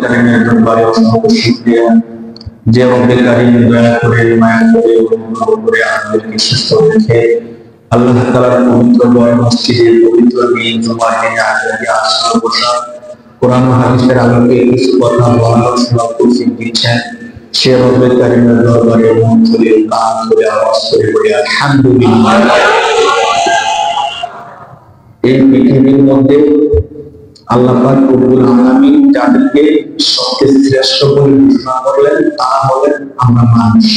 কারীমের দরবারে অসংখ্য শুকরিয়া যে রব্বে কারীম দয়া করে মায়া করে অনুগ্রহ করে আমাদেরকে সুস্থ রেখে আল্লাহ তাআলার পবিত্র ঘর মসজিদের পবিত্র দিন জুমার দিনে আজকে আসর বসা কোরআন ও হাদিসের আলোকে কিছু কথা বলার শোনার তৌফিক দিচ্ছেন। সে রব্বে কারীমের দরবারে মন খুলে কান খুলে আওয়াজ করে বলি আলহামদুলিল্লাহ। এই পৃথিবীর মধ্যে আল্লাহ পাক রব্বুল আলামিন যাদেরকে সবচেয়ে শ্রেষ্ঠ বলে ঘোষণা করলেন তারা হলেন আমরা মানুষ।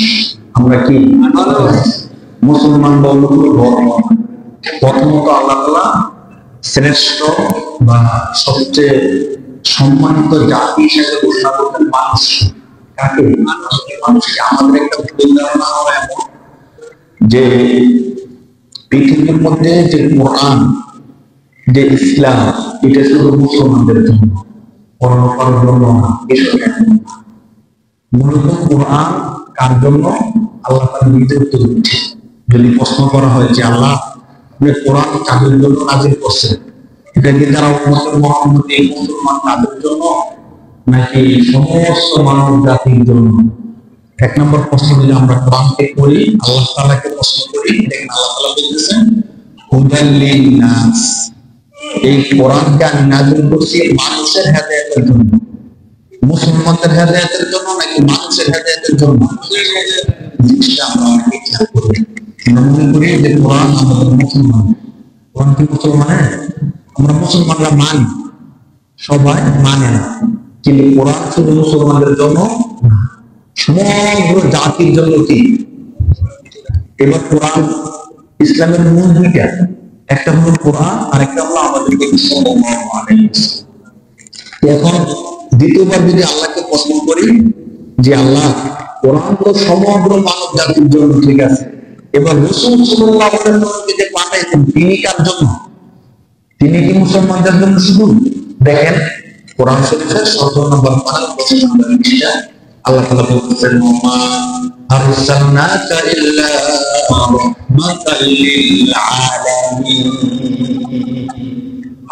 আমরা কি মুসলমান বা অন্য কোনো ধর্ম। প্রথমত আল্লাহ তাআলা শ্রেষ্ঠ বা সবচেয়ে সম্মানিত জাতি হিসেবে ঘোষণা করলেন মানুষ। কাকে? মানুষকে। আমাদের একটা ভুল ধারণা হয় যে পৃথিবীর মধ্যে যে কোরআন যে ইসলাম এটা শুধু মুসলমানদের জন্য, অন্য কারোর জন্য না। মূলত কোরআন কার জন্য? আল্লাহ তাআলা নিজে উত্তর দিচ্ছে। যদি প্রশ্ন করা হয় যে আল্লাহ আপনি কোরআন কাদের জন্য নাযিল করছেন, এটা কি যারা উম্মতে মুহাম্মদ এই মুসলমান তাদের জন্য নাকি সমস্ত মানব জাতির জন্য? এক নম্বর প্রশ্ন যদি আমরা কোরআনকে করি, আল্লাহ তাআলাকে প্রশ্ন করি, দেখেন আল্লাহ তাআলা বলতেছেন হুদাল লিন-নাস, এই কোরআনকে আমি নাযিল করছি মানুষের হেদায়েতের জন্য। মুসলমানদের হেদায়েতের জন্য নাকি মানুষের হেদায়েতের জন্য? আমরা অনেকে খেয়াল করি, আমরা মনে করি যে কোরআন আমাদের মুসলমান। কোরআন কি মুসলমানের? আমরা মুসলমানরা মানি, সবাই মানে না। কিন্তু কোরআন শুধু মুসলমানদের জন্য না, সমগ্র জাতির জন্য। কি এবার কোরআন ইসলামের মূল দুইটা, একটা হলো কোরআন আর একটা হলো আমাদেরকে সাল্লাল্লাহু আলাইহি ওয়াসাল্লাম। এখন দ্বিতীয়বার যদি আল্লাহকে প্রশ্ন করি যে আল্লাহ কোরআন তো সমগ্র মানব জাতির জন্য, ঠিক আছে, এবার রাসূল সাল্লাল্লাহু আলাইহি ওয়াসাল্লামকে যে পাঠাইছেন তিনি কার জন্য? তিনি কি মুসলমানদের জন্য শুধু? দেখেন কোরআন শরীফের ১৭ নম্বর পারা ২৫ নম্বর পৃষ্ঠা আল্লাহ তাআলা বলতেছেন ওমা আরসালনাকা ইল্লা রাহমাতাল লিল আলামিন।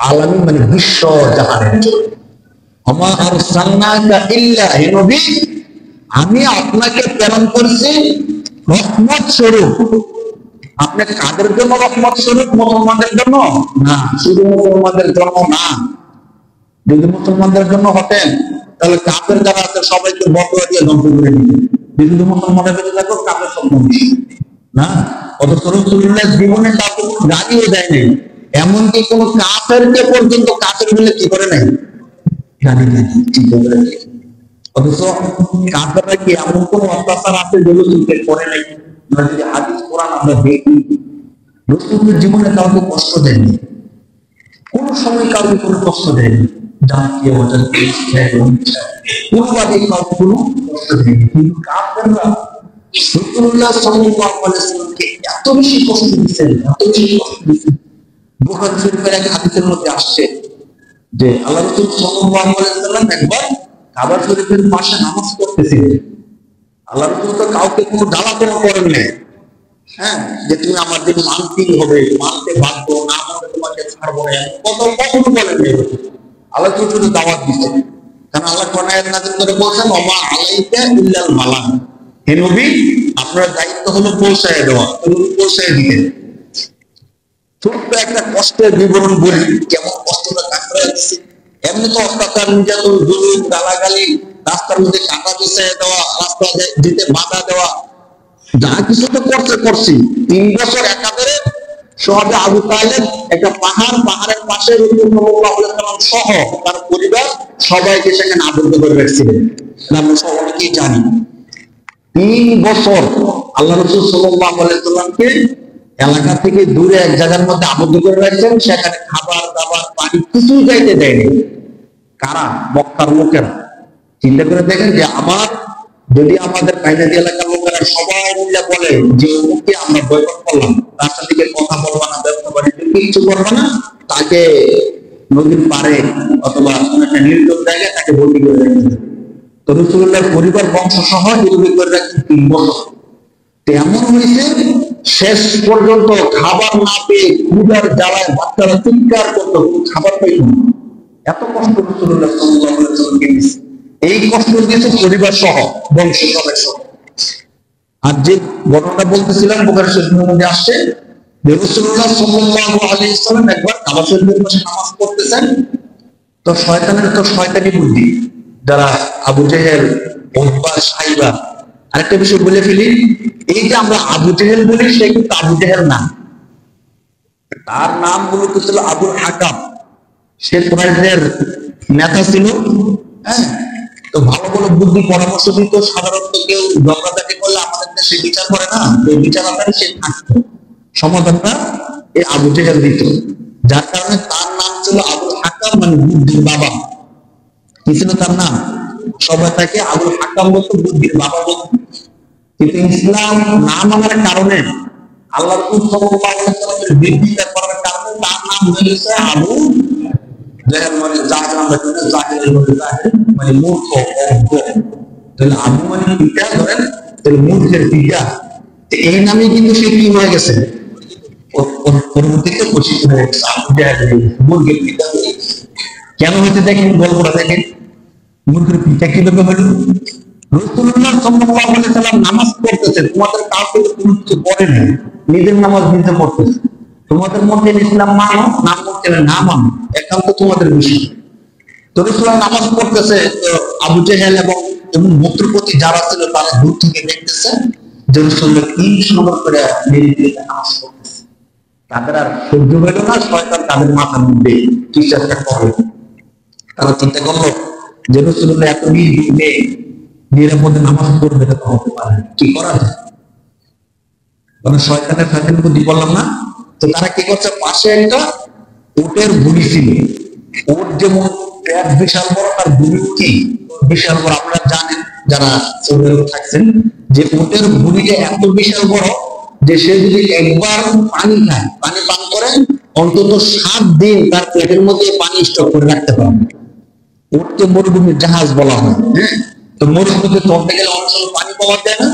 আলামিন মানে বিশ্ব জাহানের জন্য। ওমা আরসালনাকা ইল্লা, হে নবী আমি আপনাকে প্রেরণ করেছি রহমত স্বরূপ। আপনি কাদের জন্য রহমত স্বরূপ? মুসলমানদের জন্য না, শুধু মুসলমানদের জন্য না। যদি মুসলমানদের জন্য হতেন তাহলে কাফের যারা আছে সবাইকে বকরা দিয়ে ধ্বংস করে দিতেন। যদি মুসলমানের বেঁচে থাকো কাফের সব ধ্বংস না। অথচ রাসূলুল্লাহ জীবনে কাউকে কোনো গালিও দেয় নাই, এমনকি কোনো কাফেরকে পর্যন্ত কাফের বলে কি করে নাই, গালি দেয়। চিন্তা করে, অথচ কাফেররা কি এমন কোন অত্যাচার আছে যেগুলো চিন্তা করে নাই? আমরা যদি হাদিস কোরআন আমরা দেখি, রাসূলের জীবনে কাউকে কষ্ট দেয়নি, কোন সময় কাউকে কোনো কষ্ট দেয়নি। জাতীয় কোনোভাবে কাউকে কোনো কষ্ট দেয়নি। কিন্তু কাফেররা রাসূলুল্লাহ সাল্লাল্লাহু আলাইহি ওয়াসাল্লামকে এত বেশি কষ্ট দিয়েছেন, এত বেশি কষ্ট দিয়েছেন। বুখারী শরীফের এক হাদিসের মধ্যে আসছে যে আল্লাহ রাসূল সাল্লাল্লাহু আলাইহি ওয়াসাল্লাম একবার কাবা শরীফের পাশে নামাজ পড়তেছিলেন। আল্লাহ রাসূল তো কাউকে কোনো জ্বালাতন করেন না, হ্যাঁ, যে তুমি আমার দিন মানতেই হবে, মানতে বাধ্য, না মানলে তোমাকে ছাড়বো না, কখনো বলেন নাই। আল্লাহ শুধু দাওয়াত দিচ্ছেন। কারণ আল্লাহ কোরআন আয়াত নাযিল করে বলছেন ওমা আলাইকা ইল্লাল বালাগ, হে নবী আপনার দায়িত্ব হলো পৌঁছায় দেওয়া, তুমি পৌঁছায় দিতে। ছোট্ট একটা কষ্টের বিবরণ বলি, কেমন কষ্টটা কাফেররা দিচ্ছে। এমনি তো অত্যাচার, নির্যাতন, জুলুম, গালাগালি, রাস্তার মধ্যে কাঁটা বিছাইয়ে দেওয়া, রাস্তা যেতে বাধা দেওয়া, যা কিছু তো করছি। ৩ বছর একাধারে শহরে আবু তালেব একটা পাহাড়ের পাশে রাসূল সাল্লাল্লাহু আলাইহি ওয়াসাল্লাম সহ তার পরিবার সবাইকে সেখানে আবদ্ধ করে রাখছিলেন। আমরা সবাইকে জানি ৩ বছর আল্লাহ রাসূল সাল্লাল্লাহু আলাইহি ওয়াসাল্লামকে এলাকা থেকে দূরে এক জায়গার মধ্যে আবদ্ধ করে রাখছেন। সেখানে খাবার দাবার পানি কিছুই যাইতে দেয়নি। কারা? মক্কার লোকেরা। চিন্তা করে দেখেন যে যদি আমাদের কাইনাদি এলাকার লোকেরা সবাই মিলে বলে যে ওকে আমরা বয়কট করলাম, তার সাথে কথা বলবা না, ব্যবসা বাণিজ্য কিছু করবা না, তাকে নদীর পাড়ে অথবা একটা নির্জন জায়গায় তাকে বন্দী করে রাখতে হবে। তো রাসূলুল্লাহর পরিবার বংশ সহ এগুলি করে রাখছেন 3 বছর। তেমন হয়েছে শেষ পর্যন্ত খাবার না পেয়ে ক্ষুধার জ্বালায় বাচ্চারা চিৎকার করতো, খাবার পাইত না। এত কষ্ট রাসূলুল্লাহ সাল্লাল্লাহু আলাইহি ওয়াসাল্লামকে দিয়েছে। এই কষ্ট দিয়েছে পরিবার সহ, বংশ সবাই সহ। আর যে ঘটনাটা বলতেছিলাম বুখারী শরীফের মধ্যে আসছে যে রাসূলুল্লাহ সাল্লাল্লাহু আলাইহি ওয়াসাল্লাম একবার কাবা শরীফের পাশে নামাজ পড়তেছেন, তো শয়তানের তো শয়তানি বুদ্ধি, যারা আবু জেহেল, উতবা, সাইবা। আরেকটা বিষয় বলে ফেলি, এই যে আমরা আবু জেহেল বলি, সে কিন্তু আবু জেহেল না, তার নাম মূলত ছিল আবুল হাকাম। সে কুরাইশদের নেতা ছিল। হ্যাঁ, তো ভালো ভালো বুদ্ধি পরামর্শ দিত। সাধারণত কেউ ঝগড়াঝাটি করলে আমাদের দেশে বিচার করে না, এই বিচার আকারে সে থাকতো, সমাধানটা এই আবু জেহেল দিত। যার কারণে তার নাম ছিল আবুল হাকাম, মানে বুদ্ধির বাবা। কি ছিল তার নাম? সবাই তাকে আবুল হাকাম বলতো, বুদ্ধির বাবা বলতো। কিন্তু ইসলাম না মানার কারণে, আল্লাহ রাসূল সাল্লাল্লাহু আলাইহি ওয়াসাল্লামের বিরোধিতা করার কারণে তার নাম হয়ে গেছে আবু জেহেল, মানে জাহেল। আমরা জানি জাহেলের মধ্যে জাহেল মানে মূর্খ, অজ্ঞ। তাহলে আবু মানে পিতা, ধরেন তাহলে মূর্খের পিতা। এই নামে কিন্তু সে কি হয়ে গেছে, পরবর্তীতে পরিচিত হয়ে গেছে, আবু জেহেল, মূর্খের পিতা হয়ে গেছে। কেন হয়েছে দেখেন, গল্পটা দেখেন। মূর্খের পিতা কিভাবে হলো? রাসূলুল্লাহ সাল্লাল্লাহু আলাইহি ওয়াসাল্লাম নামাজ পড়তেছে, তোমাদের কাউকে কোনো কিছু পড়ে না, নিজের নামাজ নিজে পড়তেছে। তোমাদের মধ্যে ইসলাম মানো না করতে না মানো, একান্ত তোমাদের বিষয়। তো রাসূলুল্লাহ নামাজ পড়তেছে, তো আবু জেহেল এবং গোত্রপতি যারা ছিল তারা দূর থেকে দেখতেছে যে রাসূলুল্লাহ কি সুন্দর করে নিরিবিলিতে নামাজ পড়তেছে। তাদের আর সহ্য হইল না, শয়তান তাদের মাথার মধ্যে কিছু একটা করে। তারা চিন্তা করলো যে রাসূলুল্লাহ এত নির্বিঘ্নে নিরাপদে নামাজ পড়বে, এটা তো হতে পারে, কি করা যায়? মানে শয়তানের ফাঁদের বুদ্ধি বললাম না। তো তারা কি করছে, পাশে একটা উটের বুড়ি ছিল। উট যেমন পেট বিশাল বড়, তার বুড়ি কি বিশাল বড়। আপনারা জানেন যারা সৌদি আরবে থাকছেন, যে উটের বুড়িটা এত বিশাল বড় যে সে যদি একবার পানি খায়, পানি পান করে, অন্তত 7 দিন তার পেটের মধ্যে পানি স্টক করে রাখতে পারবে। উটকে মরুভূমির জাহাজ বলা হয়। হ্যাঁ, তো মরুভূমিতে চলতে গেলে অনেক সময় পানি পাওয়া যায় না।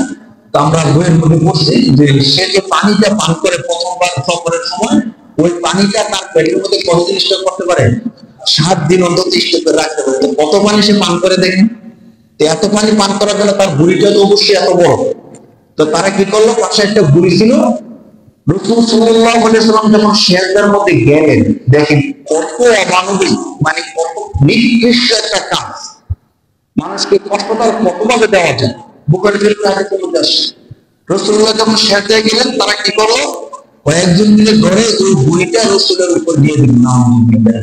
তো আমরা বইয়ের মধ্যে পড়ছি যে সে যে পানিটা পান করে প্রথমবার সফরের সময়, ওই পানিটা তার পেটের মধ্যে কতদিন স্টক করতে পারে? 7 দিন অন্তত স্টক করে রাখতে পারে। কত পানি সে পান করে দেখেন। তো এত পানি পান করার জন্য তার বুড়িটা তো অবশ্যই এত বড়। তো তারা কি করলো, পাশে একটা বুড়ি ছিল। রাসূল সাল্লাল্লাহু আলাইহি ওয়াসাল্লাম যখন সিজদার মধ্যে গেলেন, দেখেন কত অমানবিক, মানে কত নিকৃষ্ট একটা কাজ। মানুষকে কষ্টটা কতভাবে দেওয়া যায়, বুখারী শরীফের হাদিসের মধ্যে আসছে। রাসূলুল্লাহ যখন সিজদায় গেলেন, তারা কি করলো, কয়েকজন মিলে ধরে ওই বুড়িটা রাসূলের উপর দিয়ে দিল। নাউযুবিল্লাহ,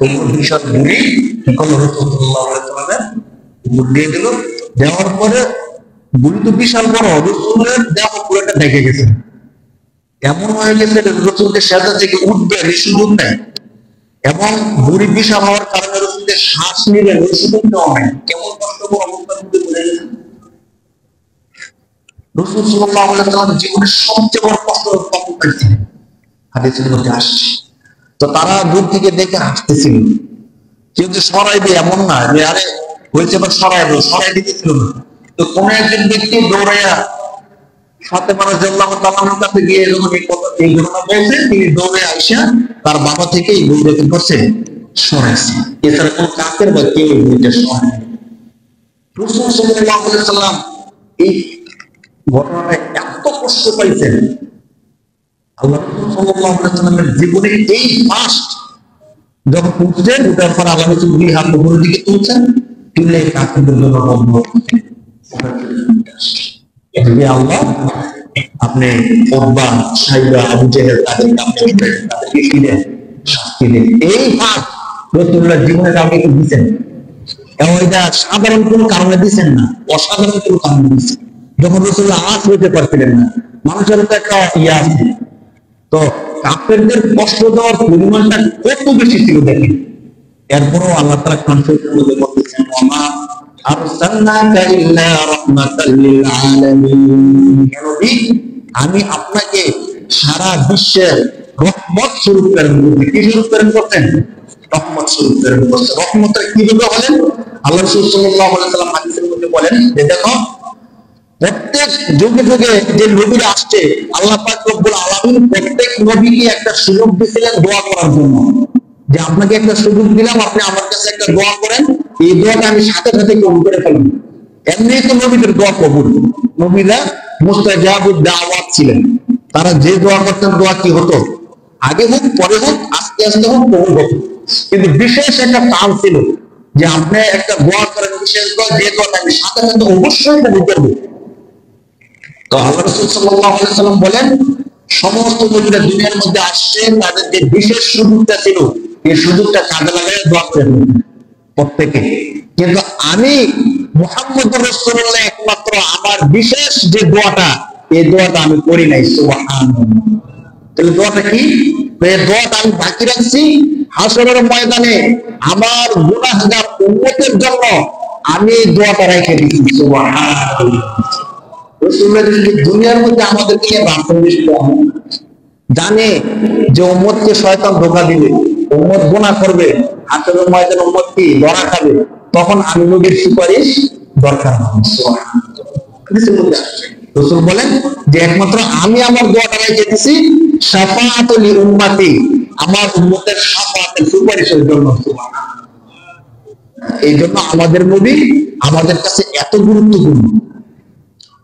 ওই বিশাল বুড়ি কি করলো, রাসূল সাল্লাল্লাহু আলাইহি ওয়াসাল্লামের উপর দিয়ে দিল। দেওয়ার পরে বুড়ি তো বিশাল বড়, রাসূলের দেহ পুরোটা ঢেকে গেছে। এমন হয়ে গেছে রাসূলকে সিজদা থেকে উঠবে সুযোগ নেই, এবং বুড়ি বিশাল হওয়ার কারণে রাসূলের শ্বাস নিলে সুযোগ নেওয়া হয়। কেমন কষ্টকর অবস্থার মধ্যে পড়ে গেছে। রাসূল সাল্লাল্লাহু আলাইহি ওয়াসাল্লাম জীবনের সবচেয়ে বড় কষ্ট তখন পাইছিলেন, হাদিসের মধ্যে আসছে। তো তারা দূর থেকে দেখে হাসতেছিল। কেউ যে সরাই দেয় এমন না যে আরে হয়েছে বা সরাই দিতেছিল না। তো কোন একজন ব্যক্তি দৌড়াইয়া ফাতেমা রাদিয়াল্লাহু তাআলার কাছে গিয়ে যখন এই ঘটনা বলছে, তিনি দৌড়ে আইসা তার বাবা থেকে এই বইটা কি করছে, সরাইছে। এছাড়া কোন কাফের বা কেউ এই বইটা সরায়। রাসূল সাল্লাল্লাহু আলাইহি ওয়াসাল্লাম এই ঘটনায় এত কষ্ট পাইছেন। আল্লাহ রাসূল সাল্লাল্লাহু আলাইহি ওয়াসাল্লামের জীবনে এই ফার্স্ট যখন উঠছেন, উঠার পর আল্লাহ রাসূল দুই হাত উপরের দিকে তুলছেন, তুলে কাফেরদের জন্য বন্ধ করছেন। আল্লাহ আপনি উতবা, সাইবা, আবু জেহেল তাদেরকে কি দেন, শাস্তি দেন। এই ভাগ রাসূলুল্লাহ জীবনে কাউকে কি দিচ্ছেন, এবং এটা সাধারণ কোন কারণে দিচ্ছেন না, অসাধারণ কোন কারণে দিচ্ছেন। যখন রাসূলুল্লাহ আওয়াজ হইতে পারছিলেন না, মানুষের তো একটা ইয়ে আছে। তো কাফেরদের কষ্ট দেওয়ার পরিমাণটা কত বেশি ছিল দেখেন। এরপরও আল্লাহ তাআলা কনফিডেন্স মধ্যে বলতেছেন, ওমা আরসালনাকা ইল্লা রাহমাতাল লিল আলামিন। নবী, আমি আপনাকে সারা বিশ্বের রহমত স্বরূপ প্রেরণ করছি। কি স্বরূপ প্রেরণ করতেন? রহমত স্বরূপ প্রেরণ করতেন। রহমতের কিভাবে হলেন? আল্লাহ রাসূল সাল্লাল্লাহু আলাইহি ওয়াসাল্লাম হাদিসের মধ্যে বলেন যে দেখো, প্রত্যেক যুগে যুগে যে নবীরা আসছে, আল্লাহ পাক রব্বুল আলামিন প্রত্যেক নবীকে একটা সুযোগ দিয়েছিলেন দোয়া করার জন্য। যে আপনাকে একটা সুযোগ দিলাম, আপনি আমার কাছে একটা দোয়া করেন, এই দোয়াটা আমি সাথে সাথে কবুল করে ফেলব। এমনি তো নবীদের দোয়া কবুল। নবীরা মুস্তাজাবুদ দাওয়াত ছিলেন। তারা যে দোয়া করতেন, দোয়া কি হতো, আগে হোক পরে হোক আস্তে আস্তে হোক কবুল হতো। কিন্তু বিশেষ একটা কাল ছিল যে আপনি একটা দোয়া করেন, বিশেষ দোয়া, যে দোয়াটা আমি সাথে সাথে অবশ্যই কবুল করব। তো আল্লাহ রাসূল সাল্লাল্লাহু আলাইহি ওয়াসাল্লাম বলেন, সমস্ত নবীরা দুনিয়ার মধ্যে আসছে, তাদের যে বিশেষ সুযোগটা ছিল, এই সুযোগটা কাজে লাগায় দোয়া করেন প্রত্যেকে। কিন্তু আমি মুহাম্মদুর রাসূলুল্লাহ একমাত্র আমার বিশেষ যে দোয়াটা, এই দোয়াটা আমি করি নাই। সুবহানাল্লাহ। তাহলে দোয়াটা কি? এই দোয়াটা আমি বাকি রাখছি হাসরের ময়দানে আমার গুনাহগার উম্মতের জন্য, আমি এই দোয়াটা রেখে দিচ্ছি। সুবহানাল্লাহ। রাসূলুল্লাহ দুনিয়ার মধ্যে আমাদেরকে জানে যে উম্মতকে শয়তান ধোঁকা দিবে, উম্মত গুনাহ করবে, হাসরের ময়দানে উম্মত কি ধরা খাবে, তখন আমি নবীর সুপারিশ দরকার হবে। সুবহানাল্লাহ। রাসূল বলেন যে একমাত্র আমি আমার দোয়াটা রেখে দিছি শাফাআতুল উম্মতি, আমার উম্মতের শাফাআতের সুপারিশের জন্য। সুবহানাল্লাহ। এই জন্য আমাদের নবী আমাদের কাছে এত গুরুত্বপূর্ণ।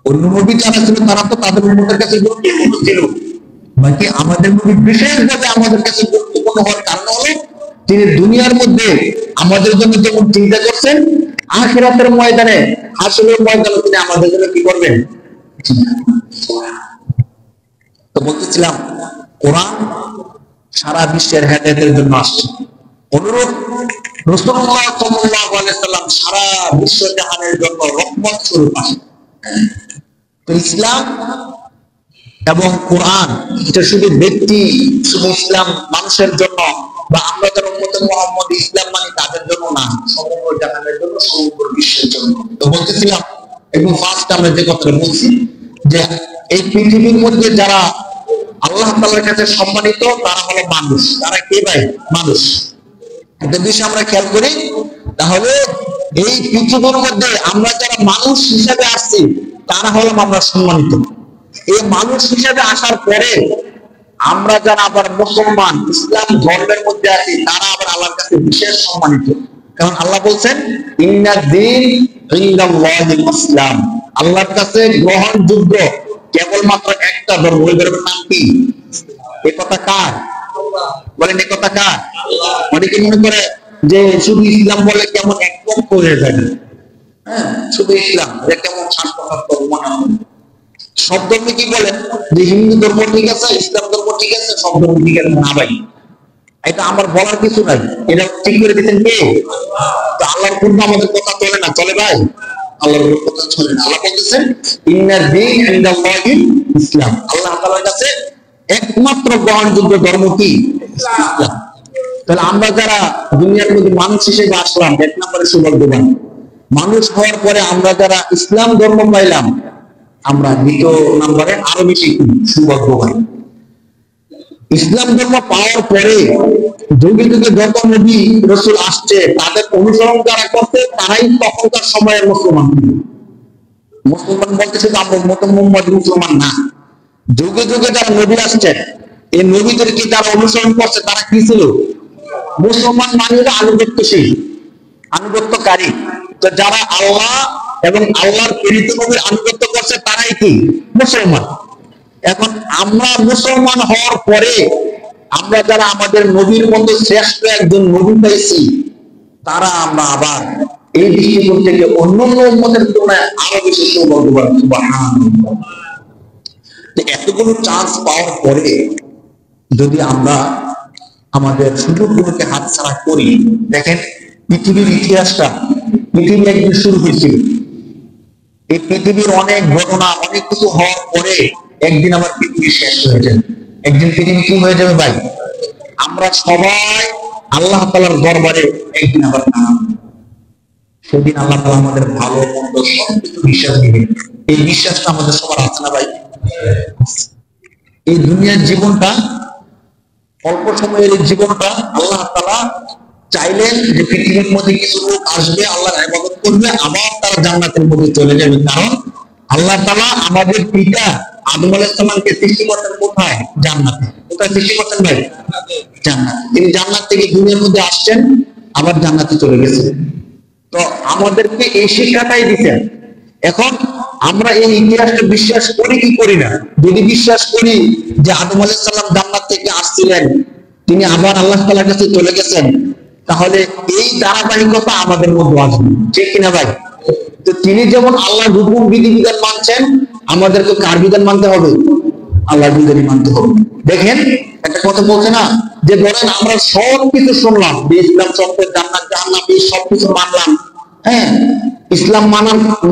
অন্য নবী যারা ছিল তারা তো তাদের উম্মতের কাছে গুরুত্বপূর্ণ ছিল, বাকি আমাদের নবী বিশেষভাবে আমাদের কাছে গুরুত্বপূর্ণ হওয়ার কারণ হলো তিনি দুনিয়ার মধ্যে আমাদের জন্য যেমন চিন্তা করছেন, আখিরাতের ময়দানে, হাসরের ময়দানে তিনি আমাদের জন্য কি করবেন। তো বলতেছিলাম, কোরআন সারা বিশ্বের হেদায়েতের জন্য আসছে। অনুরূপ রাসূলুল্লাহ সাল্লাল্লাহু আলাইহি ওয়াসাল্লাম সারা বিশ্ব জাহানের জন্য রহমত স্বরূপ আসে। তো ইসলাম এবং কোরআন এটা শুধু ব্যক্তি, শুধু ইসলাম মানুষের জন্য বা আমরা যারা উম্মতে মুহাম্মদ ইসলাম মানে তাদের জন্য না, সমগ্র জাহানের জন্য, সমগ্র বিশ্বের জন্য। তো বলতেছিলাম একদম ফার্স্ট আমরা যে কথাটা বলছি যে এই পৃথিবীর মধ্যে যারা আল্লাহ তাআলার কাছে সম্মানিত তারা হলো মানুষ। তারা কে ভাই? মানুষ। একটা বিষয় আমরা খেয়াল করি, তাহলে এই পৃথিবীর মধ্যে আমরা যারা মানুষ হিসাবে আসছি তারা হলাম আমরা সম্মানিত। এই মানুষ হিসাবে আসার পরে আমরা যারা আবার মুসলমান ইসলাম ধর্মের মধ্যে আছি তারা আবার আল্লাহর কাছে বিশেষ সম্মানিত। কারণ আল্লাহ বলছেন ইন্নাদ-দীন ইনদাল্লাহিল ইসলাম, আল্লাহর কাছে গ্রহণযোগ্য কেবলমাত্র একটা ধর্ম। ওই ধর্মের নাম কি? এই কথা কার বলেন? এই কথা কার? অনেকে মনে করে যে শুধু ইসলাম বলে কেমন একপক্ষ হয়ে যাবে, হ্যাঁ, শুধু ইসলাম যে কেমন শাস্ত্র মনে হয়। সব ধর্মে কি বলেন যে হিন্দু ধর্ম ঠিক আছে, ইসলাম ধর্ম ঠিক আছে, সব ধর্ম ঠিক আছে না ভাই, এটা আমার বলার কিছু নাই, এটা ঠিক করে দিচ্ছেন কে? তো আল্লাহর পূর্ণ আমাদের কথা চলে না, চলে ভাই? আল্লাহর কথা চলে না। আল্লাহ বলতেছেন ইন্নাদ-দীন ইনদাল্লাহিল ইসলাম, আল্লাহ তাআলার কাছে একমাত্র গ্রহণযোগ্য ধর্ম কি? ইসলাম। তাহলে আমরা যারা দুনিয়ার মধ্যে মানুষ হিসেবে আসলাম, এক নম্বরে সৌভাগ্যবান। মানুষ হওয়ার পরে আমরা যারা ইসলাম ধর্ম পাইলাম, আমরা দ্বিতীয় নম্বরে আরো বেশি সৌভাগ্যবান। ইসলাম ধর্ম পাওয়ার পরে যুগে যুগে যত নবী রাসূল আসছে তাদের অনুসরণ যারা করতে তারাই তখনকার সময়ের মুসলমান। মুসলমান বলতেছে যে আমরা মুহাম্মদ মুসলমান না। যুগে যুগে যারা নবী আসছে এই নবীদেরকে যারা অনুসরণ করছে তারা কি ছিল? মুসলমান মানে আনুগত্যশীল, আনুগত্যকারী। তো যারা আল্লাহ এবং আল্লাহর প্রেরিত নবীর আনুগত্য করছে তারাই কি? মুসলমান। এখন আমরা মুসলমান হওয়ার পরে আমরা যারা আমাদের নবীর মধ্যে শ্রেষ্ঠ একজন নবী পাইছি তারা আমরা আবার এই দৃষ্টিকোণ থেকে অন্যান্য উম্মতের তুলনায় আরো বেশি সৌভাগ্যবান। সুবহানাল্লাহ। এতগুলো চান্স পাওয়ার পরে যদি আমরা আমাদের সুযোগগুলোকে হাতছাড়া করি, দেখেন পৃথিবীর ইতিহাসটা, পৃথিবী একদিন শুরু হয়েছিল, এই পৃথিবীর অনেক ঘটনা অনেক কিছু হওয়ার পরে একদিন আবার পৃথিবী শেষ হয়ে যাবে। একদিন পৃথিবী কি হয়ে যাবে ভাই? আমরা সবাই আল্লাহ তাআলার দরবারে একদিন আবার দাঁড়াবো। সেদিন আল্লাহ তাআলা আমাদের ভালো মন্দ সবকিছু বিশ্বাস দিবেন। এই বিশ্বাসটা আমাদের সবার আছে না ভাই? এই দুনিয়ার জীবনটা অল্প সময়ের এই জীবনটা আল্লাহ তাআলা চাইলেন যে পৃথিবীর মধ্যে কিছু লোক আসবে, আল্লাহর ইবাদত করবে, আবার তারা জান্নাতের মধ্যে চলে যাবে। কারণ আল্লাহ তাআলা আমাদের পিতা আদম আলাইহিস সালামকে সৃষ্টি করতেন কোথায়? জান্নাতে। কোথায় সৃষ্টি করতেন ভাই? জান্নাতে। তিনি জান্নাত থেকে দুনিয়ার মধ্যে আসছেন, আবার জান্নাতে চলে গেছেন। তো আমাদেরকে এই শিক্ষাটাই দিতেন। এখন আমরা এই ইতিহাসটা বিশ্বাস করি কি করি না? যদি বিশ্বাস করি যে আদম আলাইহিস সালাম জান্নাত থেকে আসছিলেন, তিনি আবার আল্লাহ তাআলার কাছে চলে গেছেন, তাহলে এই ধারাবাহিকতা আমাদের মধ্যে আসবে, ঠিক কিনা ভাই? তো তিনি যেমন আল্লাহর হুকুম বিধি বিধান মানছেন, আমাদেরকে কার বিধান মানতে হবে? আল্লাহর বিধানই মানতে হবে। দেখেন একটা কথা বলছে না, যে ধরেন আমরা সব কিছু শুনলাম, যে ইসলাম সম্পর্কে জান্নাত জাহান্নাম এই সবকিছু মানলাম, হ্যাঁ, ইসলাম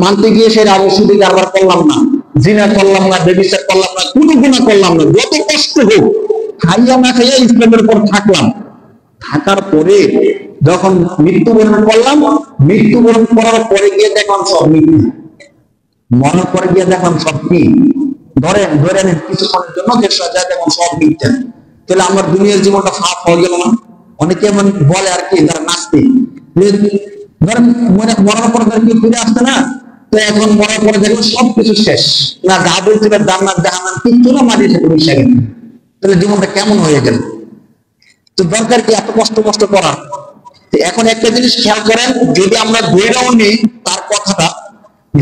মানতে গিয়ে সে আবশ্যক কারবার করলাম না, জিনা করলাম না, ব্যভিচার করলাম না, কোনো গুনাহ করলাম না, যত কষ্ট হোক খাইয়া না খাইয়া ইসলামের উপর থাকলাম। থাকার পরে যখন মৃত্যুবরণ করলাম, মৃত্যুবরণ করার পরে গিয়ে দেখলাম সব মৃত্যু, মরার পরে গিয়ে দেখলাম সব কি, ধরেন কিছুক্ষণের জন্য চেষ্টা যায় দেখুন সব মিথ্যা, তাহলে আমার দুনিয়ার জীবনটা ফাঁক হয়ে গেল না? অনেকে এমন বলে আর কি, যারা নাস্তিক, ধরেন মরার পরে কেউ ফিরে আসছে না, তো এখন মরার পরে দেখুন সবকিছু শেষ, না যা বলছিল জান্নাত জাহান্নাম কিচ্ছু না, মাটি থেকে মিশে গেল, তাহলে জীবনটা কেমন হয়ে গেল? তো দরকার কি এত কষ্ট করা? এখন একটা জিনিস খেয়াল করেন, যদি আমরা ধরেও নিই তার কথাটা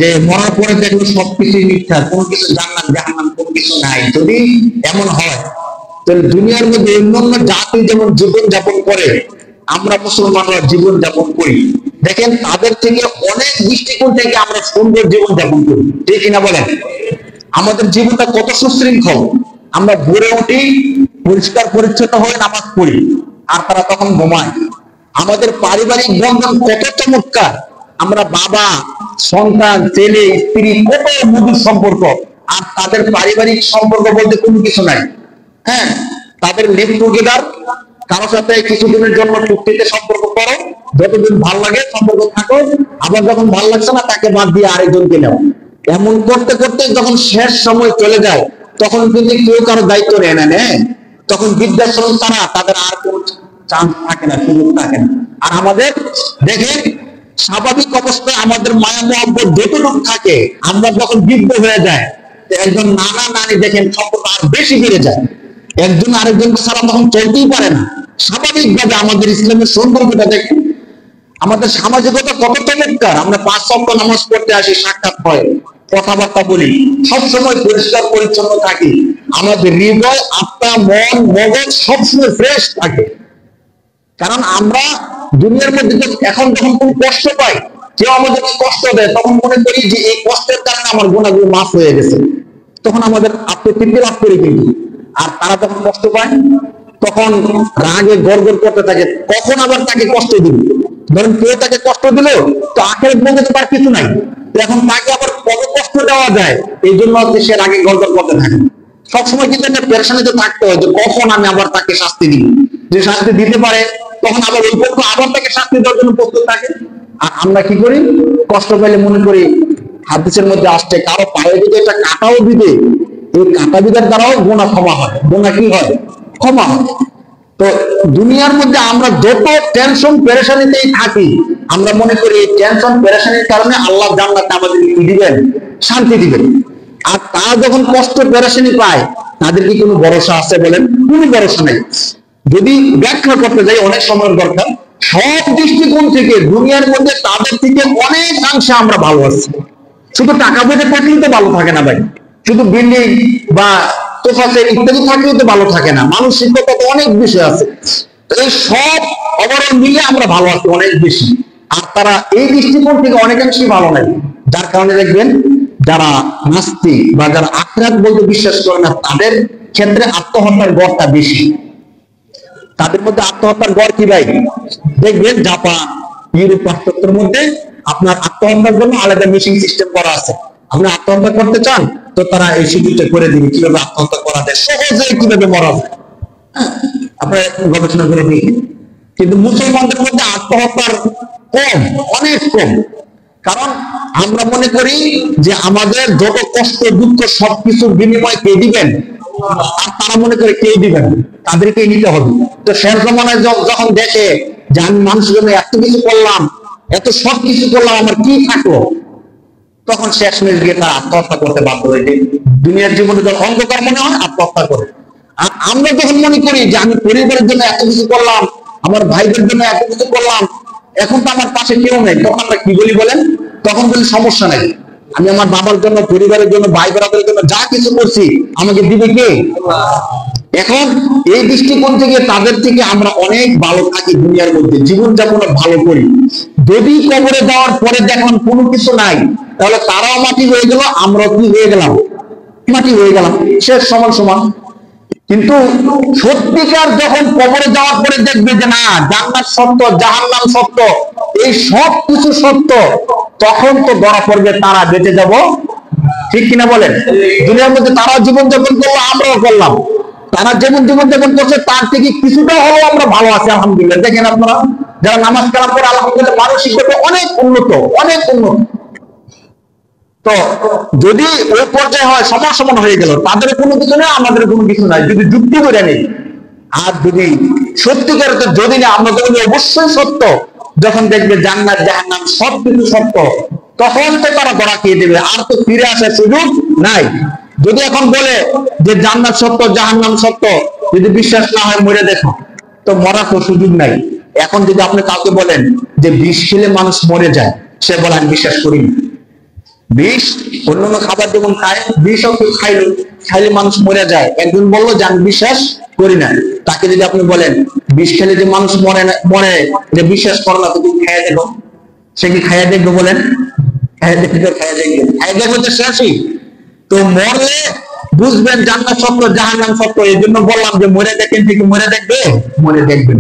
যে মরার পরে দেখলো সবকিছুই মিথ্যা, কোনো কিছু জান্নাত জাহান্নাম কোনো কিছু নাই, যদি এমন হয় তাহলে দুনিয়ার মধ্যে অন্যান্য জাতি যেমন জীবন যাপন করে, আমরা মুসলমানরা জীবন যাপন করি, দেখেন তাদের থেকে অনেক দৃষ্টিকোণ থেকে আমরা সুন্দর জীবন যাপন করি, ঠিক কিনা বলেন? আমাদের জীবনটা কত সুশৃঙ্খল, আমরা ভোরে উঠি, পরিষ্কার পরিচ্ছন্ন হয়ে নামাজ পড়ি, আর তারা তখন ঘুমায়। আমাদের পারিবারিক বন্ধন কত চমৎকার, আমরা বাবা সন্তান ছেলে স্ত্রী, কত মধুর সম্পর্ক, আর তাদের পারিবারিক সম্পর্ক বলতে কোনো কিছু নাই। হ্যাঁ, তাদের লিভ টুগেদার, কারো সাথে কিছুদিনের জন্য চুক্তিতে সম্পর্ক করো, যতদিন ভাল লাগে সম্পর্ক থাকো, আবার যখন ভাল লাগছে না তাকে বাদ দিয়ে আরেকজনকে নাও। এমন করতে করতে যখন শেষ সময় চলে যায়, তখন কিন্তু কেউ কারো দায়িত্ব নেয়, তখন বৃদ্ধাশ্রম ছাড়া তাদের আর কোনো চান্স থাকে না, সুযোগ থাকে না। আর আমাদের দেখেন স্বাভাবিক অবস্থায় আমাদের মায়া মহব্বত যতটুকু থাকে, আমরা যখন বৃদ্ধ হয়ে যায়, একজন নানা নানি দেখেন সম্পর্ক আর বেশি বেড়ে যায়, একজন আরেকজনকে ছাড়া তখন চলতেই পারে না। স্বাভাবিকভাবে আমাদের ইসলামের সম্পর্কটা দেখেন, আমাদের সামাজিকতা কত চমৎকার, আমরা 5 ওয়াক্ত নামাজ পড়তে আসি, সাক্ষাৎ হয়, কথাবার্তা বলি, সবসময় পরিষ্কার পরিচ্ছন্ন থাকি, আমাদের হৃদয় আত্মা মন মগজ সবসময় ফ্রেশ থাকে। কারণ আমরা দুনিয়ার মধ্যে এখন যখন কোন কষ্ট পাই, কেউ আমাদেরকে কষ্ট দেয়, তখন মনে করি যে এই কষ্টের কারণে আমার গুনাহগুলো মাফ হয়ে গেছে, তখন আমাদের আত্মতৃপ্তি লাভ করি। কিন্তু আর তারা যখন কষ্ট পায়, তখন রাগে গড়গড় করতে থাকে, কখন আবার তাকে কষ্ট দিল। ধরেন কেউ তাকে কষ্ট দিল, তো আখেরাত বলতে তো তার কিছু নাই, এখন তাকে আবার কত কষ্ট দেওয়া যায়, এই জন্য সে রাগে গড়গড় করতে থাকে। সবসময় কিন্তু একটা পেরেশানিতে থাকতে হয়, যে কখন আমি আবার তাকে শাস্তি দিব, যে শাস্তি দিতে পারে তখন আবার ওই পক্ষ আবার তাকে শাস্তি দেওয়ার জন্য প্রস্তুত থাকে। আর আমরা কি করি, কষ্ট পেলে মনে করি, হাদিসের মধ্যে আসছে কারো পায়ে যদি একটা কাঁটাও দিবে, এই কাঁটা বিদার দ্বারাও গুনাহ ক্ষমা হয়, গুনাহ কি হয়? ক্ষমা হয়। তো দুনিয়ার মধ্যে আমরা যত টেনশন পেরেশানিতেই থাকি, আমরা মনে করি এই টেনশন পেরেশানির কারণে আল্লাহ জান্নাতে আমাদের কি দিবেন? শান্তি দিবেন। আর তারা যখন কষ্ট পেরেশানি পায়, তাদের কি কোনো ভরসা আছে বলেন? কোনো ভরসা নেই। যদি ব্যাখ্যা করতে যাই অনেক সময়ের দরকার, সব দৃষ্টিকোণ থেকে দুনিয়ার মধ্যে তাদের থেকে অনেকাংশে আমরা ভালো আছি। শুধু টাকা পয়সা থাকলেই তো ভালো থাকে না ভাই, শুধু বিল্ডিং বা তোফাতে ইত্যাদি থাকলেও তো ভালো থাকে না, মানসিকতা তো অনেক বিষয় আছে। এই সব ওভারঅল মিলে আমরা ভালো আছি অনেক বেশি, আর তারা এই দৃষ্টিকোণ থেকে অনেকাংশেই ভালো নাই। যার কারণে দেখবেন যারা নাস্তিক বা যারা আখিরাত বলতে বিশ্বাস করে না, তাদের ক্ষেত্রে আত্মহত্যার গড়টা বেশি। তাদের মধ্যে আত্মহত্যার গড় কি ভাই? দেখবেন জাপান, ইউরোপ পাশ্চাত্যের মধ্যে আপনার আত্মহত্যার জন্য আলাদা মেশিন সিস্টেম করা আছে। আপনি আত্মহত্যা করতে চান, তো তারা এই সুযোগটা করে দিবে কিভাবে আত্মহত্যা করা যায়, সহজে কিভাবে মরা যায়, আপনারা গবেষণা করে দেখি। কিন্তু মুসলমানদের মধ্যে আত্মহত্যার কম, অনেক কম। কারণ আমরা মনে করি যে আমাদের যত কষ্ট দুঃখ সবকিছুর বিনিময় কে দিবেন? আর তারা মনে করে কে দিবেন, তাদেরকে নিতে হবে। তো শেষ জমানায় যখন দেখে যে আমি মানুষের জন্য এত কিছু করলাম, এত সব কিছু করলাম, আমার কি থাকলো, তখন শেষমেশ গিয়ে তারা আত্মহত্যা করতে বাধ্য হয়েছে। দুনিয়ার জীবনে যখন অন্ধকার মনে হয় আত্মহত্যা করে। আর আমরা যখন মনে করি যে আমি পরিবারের জন্য এত কিছু করলাম, আমার ভাইদের জন্য এত কিছু করলাম, এখন তো আমার পাশে কেউ নেই, তখন আমরা কি বলি বলেন? তখন বলি সমস্যা নাই, আমি আমার বাবার জন্য, পরিবারের জন্য, ভাই বোনদের জন্য যা কিছু করছি আমাকে দিবে কে? এখন এই দৃষ্টিকোণ থেকে তাদের থেকে আমরা অনেক ভালো থাকি, দুনিয়ার মধ্যে জীবনযাপন ভালো করি। যদি কবরে যাওয়ার পরে দেখলাম কোনো কিছু নাই, তাহলে তারাও মাটি হয়ে গেল, আমরাও কি হয়ে গেলাম? মাটি হয়ে গেলাম, শেষ, সমান সমান। কিন্তু সত্যিকার যখন কবরে যাওয়ার পরে দেখবে যে না, জান্নাত সত্য, জাহান্নাম সত্য, এই সব কিছু সত্য, তখন তো ধরা পড়বে তারা বেঁচে যাব, ঠিক কিনা বলেন? দুনিয়ার মধ্যে তারা জীবনযাপন করলো, আমরাও করলাম। তারা যেমন জীবনযাপন করছে তার থেকে কিছুটা হলেও আমরা ভালো আছি আলহামদুলিল্লাহ। দেখেন আপনারা যারা নামাজ কালাম করে আলহামদুলিল্লাহ মানসিকভাবে অনেক উন্নত, অনেক উন্নত। তো যদি ওই পর্যায়ে হয় সমান সমান হয়ে গেল, তাদের কোনো কিছু নেই, আমাদের কোনো কিছু নাই, যদি যুক্তি করে নেই। আর যদি সত্যিকার যদি না, আমরা যখন অবশ্যই সত্য, যখন দেখবে জান্নাত জাহান্নাম সবকিছু সত্য, তখন তো তারা ধরা খেয়ে দেবে, আর তো ফিরে আসার সুযোগ নাই। যদি এখন বলে যে জান্নাত সত্য জাহান্নাম সত্য, যদি বিশ্বাস না হয় মরে দেখো, তো মরার তো সুযোগ নাই। এখন যদি আপনি কাউকে বলেন যে বিষ খেলে মানুষ মরে যায়, সে বলে আমি বিশ্বাস করি না। বিষ, অন্যান্য খাবার যেমন খায়, বিষও কেউ খাইলো, খাইলে মানুষ মরে যায়, একজন বললো যে আমি বিশ্বাস করি না। তাকে যদি আপনি বলেন বিষ খেলে যে মানুষ মরে না, মরে, এটা বিশ্বাস করো না, তুমি খাইয়া দেখো, সে কি খাইয়া দেখবে বলেন? খাইয়া দেখবে, খাইয়া দেখবে, খাইয়া দেখবে তো শেষই। তো মরলে বুঝবেন জান্নাত সত্য জাহান্নাম সত্য। এই জন্য বললাম যে মরে দেখেন, ঠিক মরে দেখবে, মরে দেখবেন।